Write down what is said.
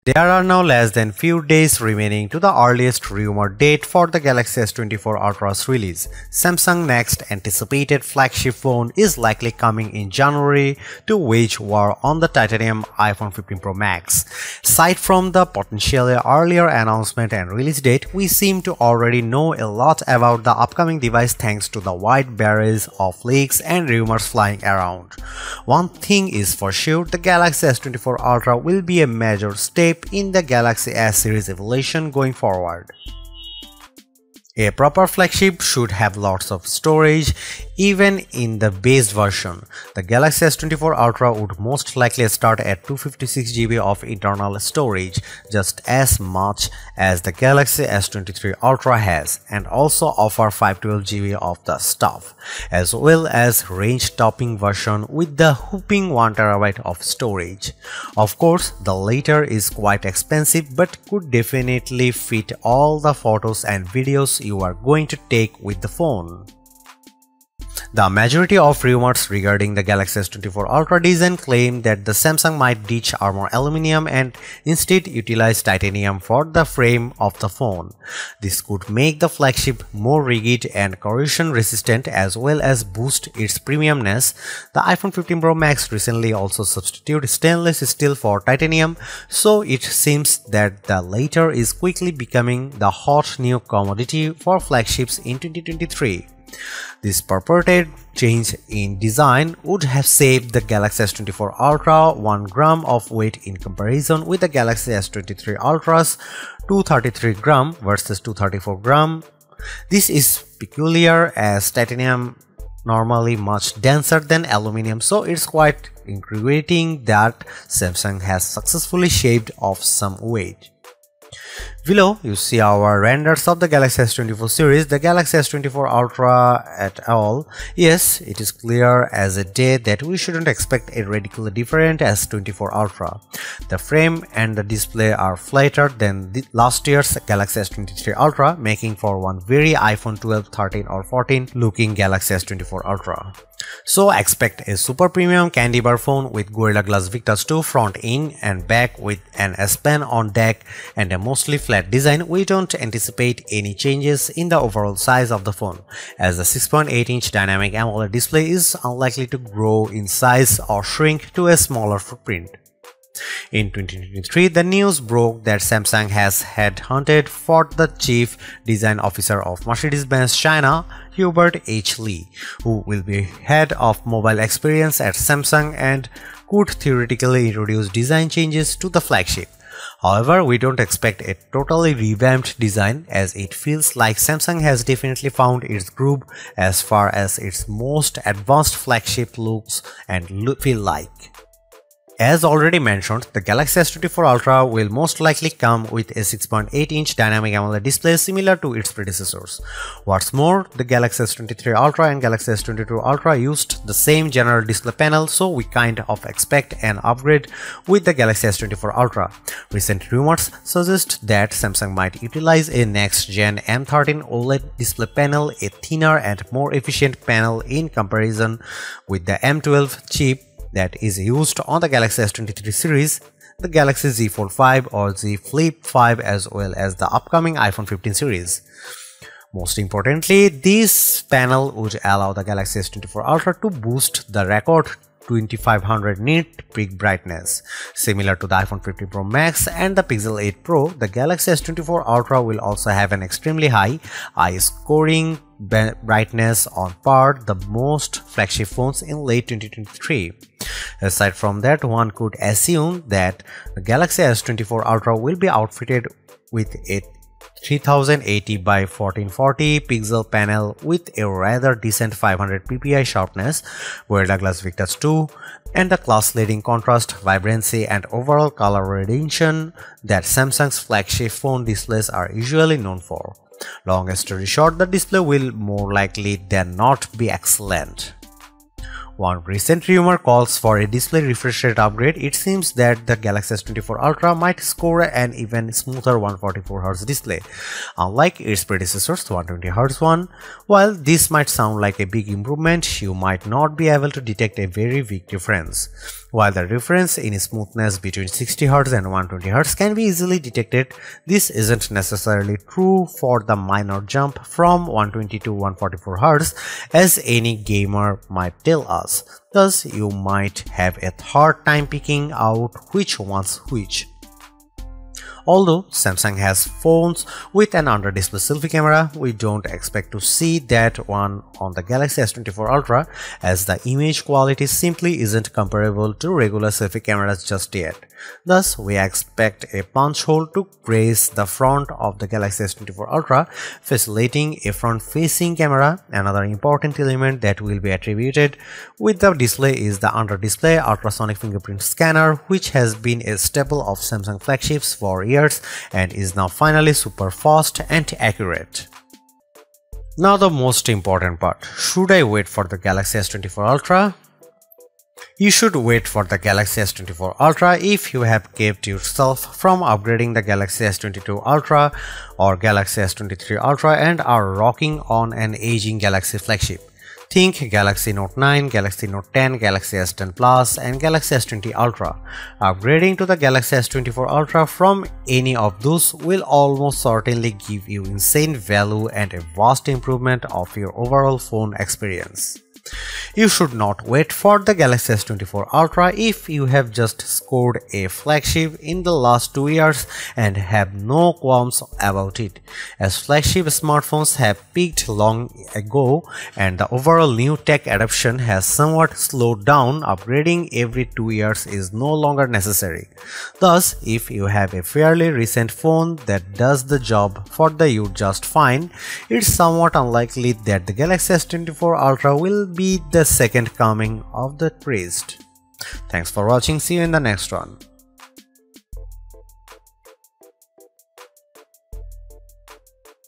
There are now less than few days remaining to the earliest rumored date for the Galaxy S24 Ultra's release. Samsung's next anticipated flagship phone is likely coming in January to wage war on the titanium iPhone 15 Pro Max. Aside from the potentially earlier announcement and release date, we seem to already know a lot about the upcoming device thanks to the wide barrage of leaks and rumors flying around. One thing is for sure, the Galaxy S24 Ultra will be a major step in the Galaxy S series evolution going forward. A proper flagship should have lots of storage, even in the base version. The Galaxy S24 Ultra would most likely start at 256 GB of internal storage, just as much as the Galaxy S23 Ultra has, and also offer 512 GB of the stuff, as well as range-topping version with the whopping 1 TB of storage. Of course, the latter is quite expensive but could definitely fit all the photos and videos you are going to take with the phone. The majority of rumors regarding the Galaxy S24 Ultra design claim that the Samsung might ditch armor aluminum and instead utilize titanium for the frame of the phone. This could make the flagship more rigid and corrosion resistant as well as boost its premiumness. The iPhone 15 Pro Max recently also substituted stainless steel for titanium, so it seems that the latter is quickly becoming the hot new commodity for flagships in 2023. This purported change in design would have saved the Galaxy S24 Ultra 1 gram of weight in comparison with the Galaxy S23 Ultra's 233 gram versus 234 gram. This is peculiar as titanium normally much denser than aluminum, so it's quite intriguing that Samsung has successfully shaved off some weight. Below, you see our renders of the Galaxy S24 series, the Galaxy S24 Ultra et al. Yes, it is clear as a day that we shouldn't expect a radically different S24 Ultra. The frame and the display are flatter than last year's Galaxy S23 Ultra, making for one very iPhone 12, 13 or 14 looking Galaxy S24 Ultra. So expect a super premium candy bar phone with Gorilla Glass Victus 2 front in and back with an S Pen on deck and a mostly flat design. We don't anticipate any changes in the overall size of the phone, as the 6.8-inch dynamic AMOLED display is unlikely to grow in size or shrink to a smaller footprint. In 2023, the news broke that Samsung has headhunted for the chief design officer of Mercedes-Benz China, Hubert H. Lee, who will be head of mobile experience at Samsung and could theoretically introduce design changes to the flagship. However, we don't expect a totally revamped design, as it feels like Samsung has definitely found its groove as far as its most advanced flagship looks and feel like. As already mentioned, the Galaxy S24 Ultra will most likely come with a 6.8-inch dynamic AMOLED display similar to its predecessors. What's more, the Galaxy S23 Ultra and Galaxy S22 Ultra used the same general display panel, so we kind of expect an upgrade with the Galaxy S24 Ultra. Recent rumors suggest that Samsung might utilize a next-gen M13 OLED display panel, a thinner and more efficient panel in comparison with the M12 chip that is used on the Galaxy S23 series, the Galaxy Z Fold 5 or Z Flip 5, as well as the upcoming iPhone 15 series. Most importantly, this panel would allow the Galaxy S24 Ultra to boost the record 2500 nit peak brightness. Similar to the iPhone 15 Pro Max and the Pixel 8 Pro, the Galaxy S24 Ultra will also have an extremely high eye-scoring brightness on par the most flagship phones in late 2023. Aside from that, one could assume that the Galaxy S24 Ultra will be outfitted with a 3080 by 1440 pixel panel with a rather decent 500 ppi sharpness, Gorilla Glass Victus 2, and the class-leading contrast, vibrancy, and overall color radiation that Samsung's flagship phone displays are usually known for. Long story short, the display will more likely than not be excellent. One recent rumor calls for a display refresh rate upgrade. It seems that the Galaxy S24 Ultra might score an even smoother 144Hz display, unlike its predecessor's 120Hz one. While this might sound like a big improvement, you might not be able to detect a very big difference. While the difference in smoothness between 60Hz and 120Hz can be easily detected, this isn't necessarily true for the minor jump from 120 to 144Hz, as any gamer might tell us. Thus, you might have a hard time picking out which one's which. Although Samsung has phones with an under-display selfie camera, we don't expect to see that one on the Galaxy S24 Ultra, as the image quality simply isn't comparable to regular selfie cameras just yet. Thus, we expect a punch hole to grace the front of the Galaxy S24 Ultra, facilitating a front-facing camera. Another important element that will be attributed with the display is the under-display ultrasonic fingerprint scanner, which has been a staple of Samsung flagships for years and is now finally super fast and accurate. Now the most important part. Should I wait for the Galaxy S24 Ultra? You should wait for the Galaxy S24 Ultra if you have kept yourself from upgrading the Galaxy S22 Ultra or Galaxy S23 Ultra and are rocking on an aging Galaxy flagship. Think Galaxy Note 9, Galaxy Note 10, Galaxy S10 Plus and Galaxy S20 Ultra. Upgrading to the Galaxy S24 Ultra from any of those will almost certainly give you insane value and a vast improvement of your overall phone experience. You should not wait for the Galaxy S24 Ultra if you have just scored a flagship in the last 2 years and have no qualms about it, as flagship smartphones have peaked long ago and the overall new tech adoption has somewhat slowed down. Upgrading every 2 years is no longer necessary. Thus, if you have a fairly recent phone that does the job for you just fine, it's somewhat unlikely that the Galaxy S24 Ultra will be the second coming of the praised. Thanks for watching. See you in the next one.